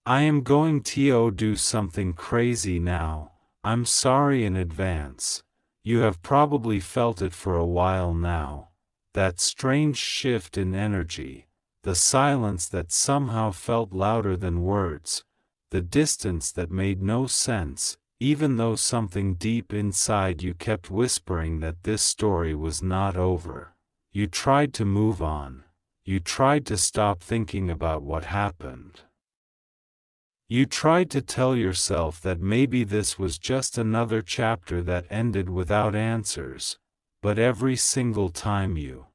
I am going to do something crazy now. I'm sorry in advance. You have probably felt it for a while now. That strange shift in energy, the silence that somehow felt louder than words, the distance that made no sense, even though something deep inside you kept whispering that this story was not over. You tried to move on. You tried to stop thinking about what happened. You tried to tell yourself that maybe this was just another chapter that ended without answers, but every single time you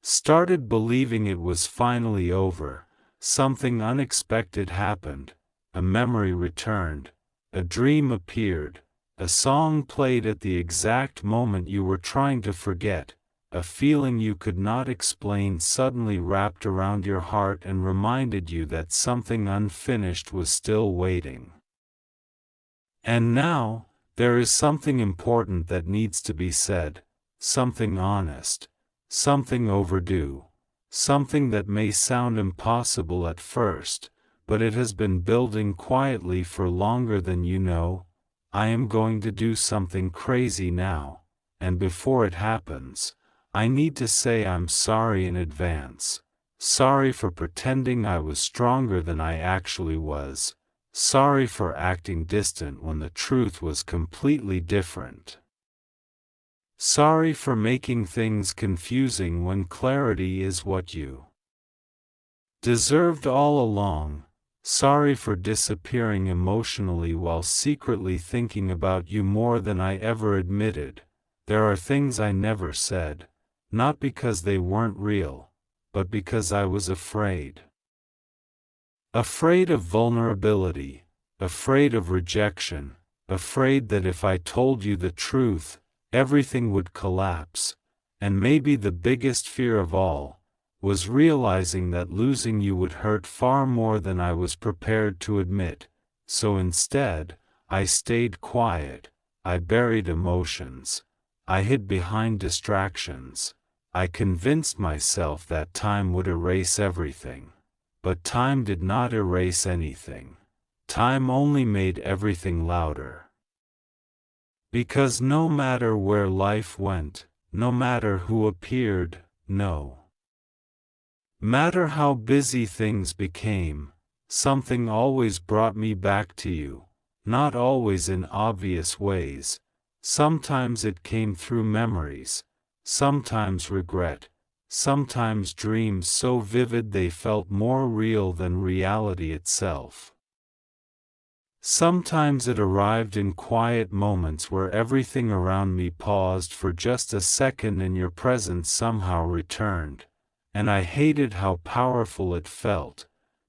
started believing it was finally over, something unexpected happened. A memory returned, a dream appeared, a song played at the exact moment you were trying to forget. A feeling you could not explain suddenly wrapped around your heart and reminded you that something unfinished was still waiting. And now, there is something important that needs to be said, something honest, something overdue, something that may sound impossible at first, but it has been building quietly for longer than you know. I am going to do something crazy now, and before it happens, I need to say I'm sorry in advance. Sorry for pretending I was stronger than I actually was. Sorry for acting distant when the truth was completely different. Sorry for making things confusing when clarity is what you deserved all along. Sorry for disappearing emotionally while secretly thinking about you more than I ever admitted. There are things I never said. Not because they weren't real, but because I was afraid. Afraid of vulnerability, afraid of rejection, afraid that if I told you the truth, everything would collapse, and maybe the biggest fear of all was realizing that losing you would hurt far more than I was prepared to admit. So instead, I stayed quiet, I buried emotions, I hid behind distractions. I convinced myself that time would erase everything. But time did not erase anything. Time only made everything louder. Because no matter where life went, no matter who appeared, no matter how busy things became, something always brought me back to you, not always in obvious ways. Sometimes it came through memories. Sometimes regret, sometimes dreams so vivid they felt more real than reality itself. Sometimes it arrived in quiet moments where everything around me paused for just a second and your presence somehow returned, and I hated how powerful it felt,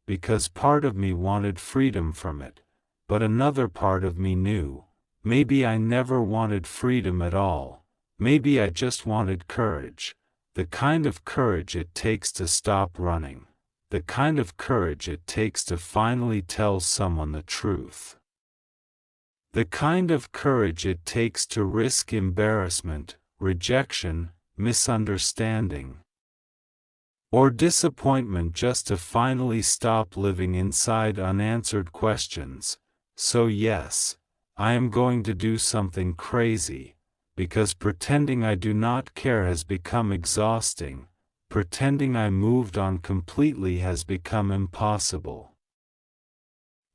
because part of me wanted freedom from it, but another part of me knew, maybe I never wanted freedom at all. Maybe I just wanted courage, the kind of courage it takes to stop running, the kind of courage it takes to finally tell someone the truth, the kind of courage it takes to risk embarrassment, rejection, misunderstanding, or disappointment just to finally stop living inside unanswered questions. So yes, I am going to do something crazy. Because pretending I do not care has become exhausting, pretending I moved on completely has become impossible.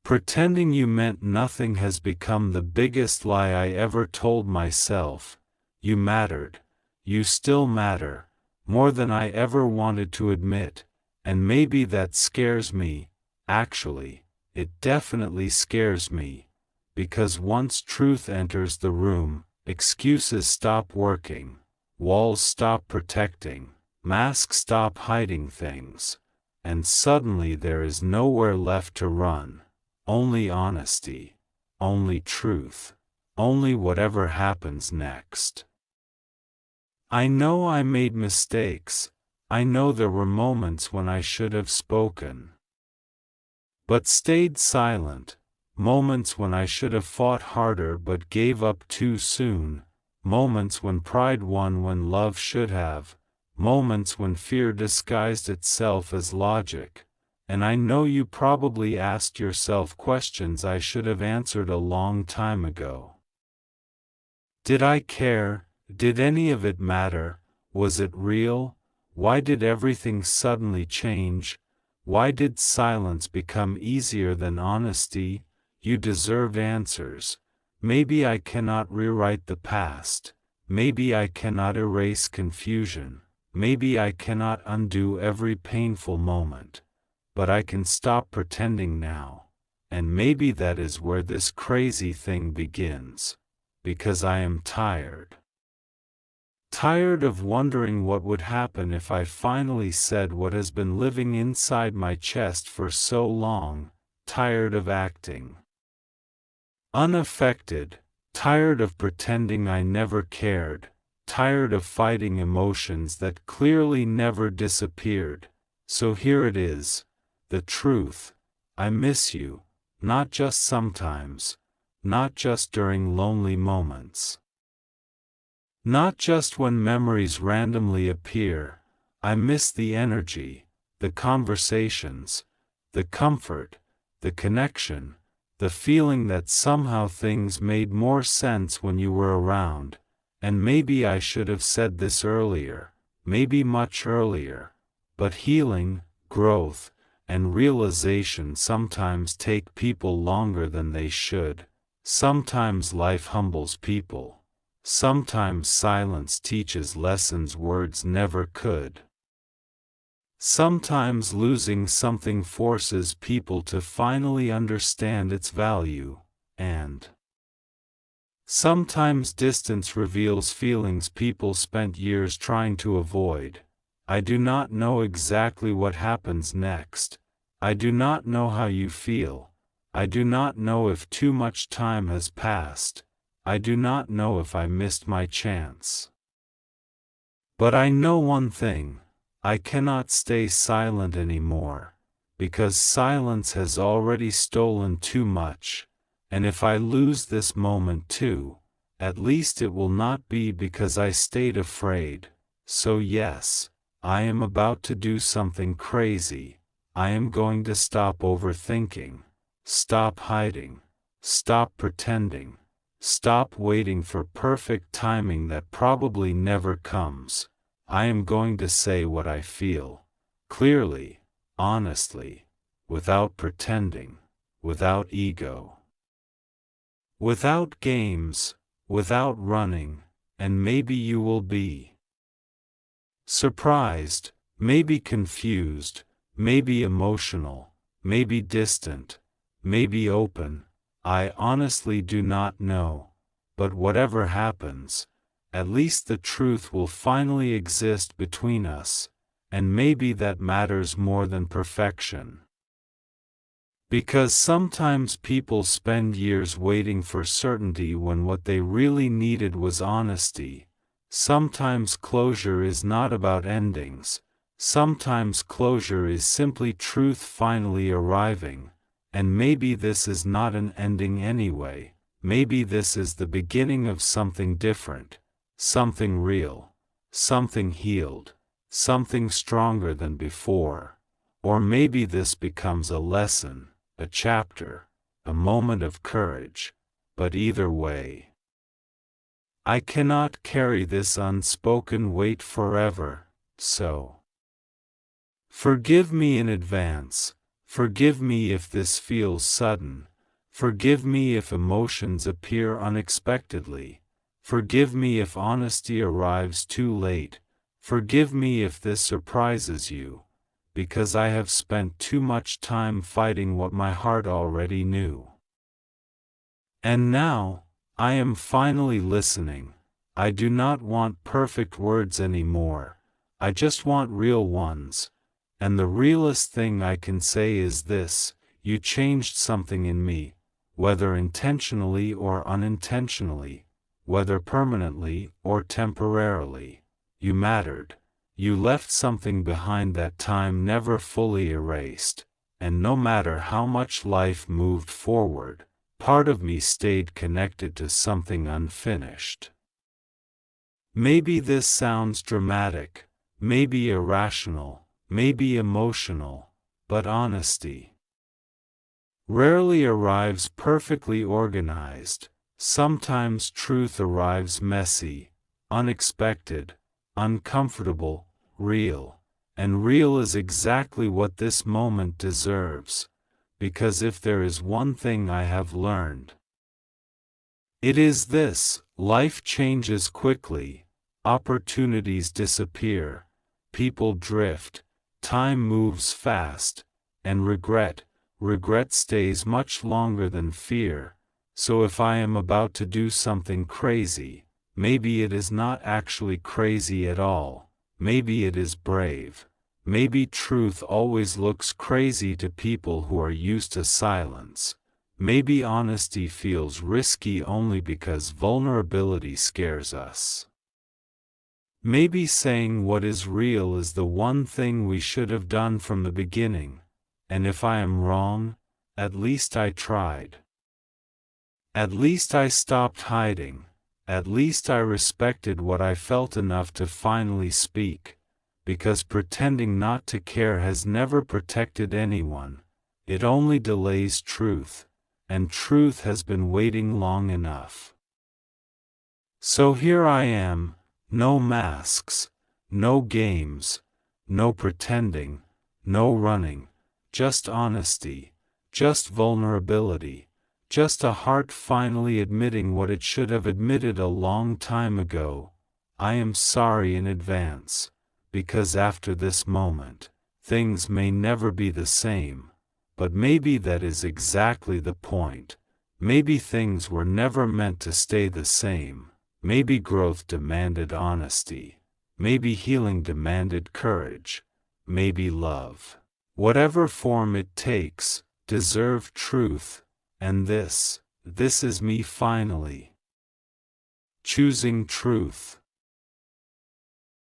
Pretending you meant nothing has become the biggest lie I ever told myself. You mattered, you still matter, more than I ever wanted to admit, and maybe that scares me. Actually, it definitely scares me, because once truth enters the room, excuses stop working, walls stop protecting, masks stop hiding things, and suddenly there is nowhere left to run, only honesty, only truth, only whatever happens next. I know I made mistakes, I know there were moments when I should have spoken, but stayed silent. Moments when I should have fought harder but gave up too soon, moments when pride won when love should have, moments when fear disguised itself as logic, and I know you probably asked yourself questions I should have answered a long time ago. Did I care? Did any of it matter? Was it real? Why did everything suddenly change? Why did silence become easier than honesty? You deserve answers. Maybe I cannot rewrite the past. Maybe I cannot erase confusion. Maybe I cannot undo every painful moment. But I can stop pretending now. And maybe that is where this crazy thing begins. Because I am tired. Tired of wondering what would happen if I finally said what has been living inside my chest for so long, tired of acting unaffected, tired of pretending I never cared, tired of fighting emotions that clearly never disappeared. So here it is, the truth. I miss you, not just sometimes, not just during lonely moments. Not just when memories randomly appear. I miss the energy, the conversations, the comfort, the connection, the feeling that somehow things made more sense when you were around. And maybe I should have said this earlier, maybe much earlier, but healing, growth, and realization sometimes take people longer than they should. Sometimes life humbles people. Sometimes silence teaches lessons words never could. Sometimes losing something forces people to finally understand its value, and sometimes distance reveals feelings people spent years trying to avoid. I do not know exactly what happens next. I do not know how you feel. I do not know if too much time has passed. I do not know if I missed my chance. But I know one thing, I cannot stay silent anymore, because silence has already stolen too much, and if I lose this moment too, at least it will not be because I stayed afraid. So yes, I am about to do something crazy. I am going to stop overthinking, stop hiding, stop pretending. Stop waiting for perfect timing that probably never comes. I am going to say what I feel. Clearly, honestly, without pretending, without ego. Without games, without running, and maybe you will be surprised, maybe confused, maybe emotional, maybe distant, maybe open. I honestly do not know, but whatever happens, at least the truth will finally exist between us, and maybe that matters more than perfection. Because sometimes people spend years waiting for certainty when what they really needed was honesty. Sometimes closure is not about endings, sometimes closure is simply truth finally arriving. And maybe this is not an ending anyway, maybe this is the beginning of something different, something real, something healed, something stronger than before. Or maybe this becomes a lesson, a chapter, a moment of courage. But either way, I cannot carry this unspoken weight forever, so forgive me in advance. Forgive me if this feels sudden. Forgive me if emotions appear unexpectedly. Forgive me if honesty arrives too late. Forgive me if this surprises you, because I have spent too much time fighting what my heart already knew. And now, I am finally listening. I do not want perfect words anymore. I just want real ones. And the realest thing I can say is this: you changed something in me, whether intentionally or unintentionally, whether permanently or temporarily. You mattered. You left something behind that time never fully erased, and no matter how much life moved forward, part of me stayed connected to something unfinished. Maybe this sounds dramatic, maybe irrational, maybe emotional, but honesty rarely arrives perfectly organized. Sometimes truth arrives messy, unexpected, uncomfortable, real. And real is exactly what this moment deserves, because if there is one thing I have learned, it is this: life changes quickly, opportunities disappear, people drift, time moves fast, and regret stays much longer than fear. So if I am about to do something crazy, maybe it is not actually crazy at all, maybe it is brave. Maybe truth always looks crazy to people who are used to silence. Maybe honesty feels risky only because vulnerability scares us. Maybe saying what is real is the one thing we should have done from the beginning, and if I am wrong, at least I tried. At least I stopped hiding, at least I respected what I felt enough to finally speak, because pretending not to care has never protected anyone, it only delays truth, and truth has been waiting long enough. So here I am, no masks, no games, no pretending, no running, just honesty, just vulnerability, just a heart finally admitting what it should have admitted a long time ago. I am sorry in advance, because after this moment, things may never be the same, but maybe that is exactly the point. Maybe things were never meant to stay the same. Maybe growth demanded honesty. Maybe healing demanded courage. Maybe love, whatever form it takes, deserved truth. And this is me finally choosing truth.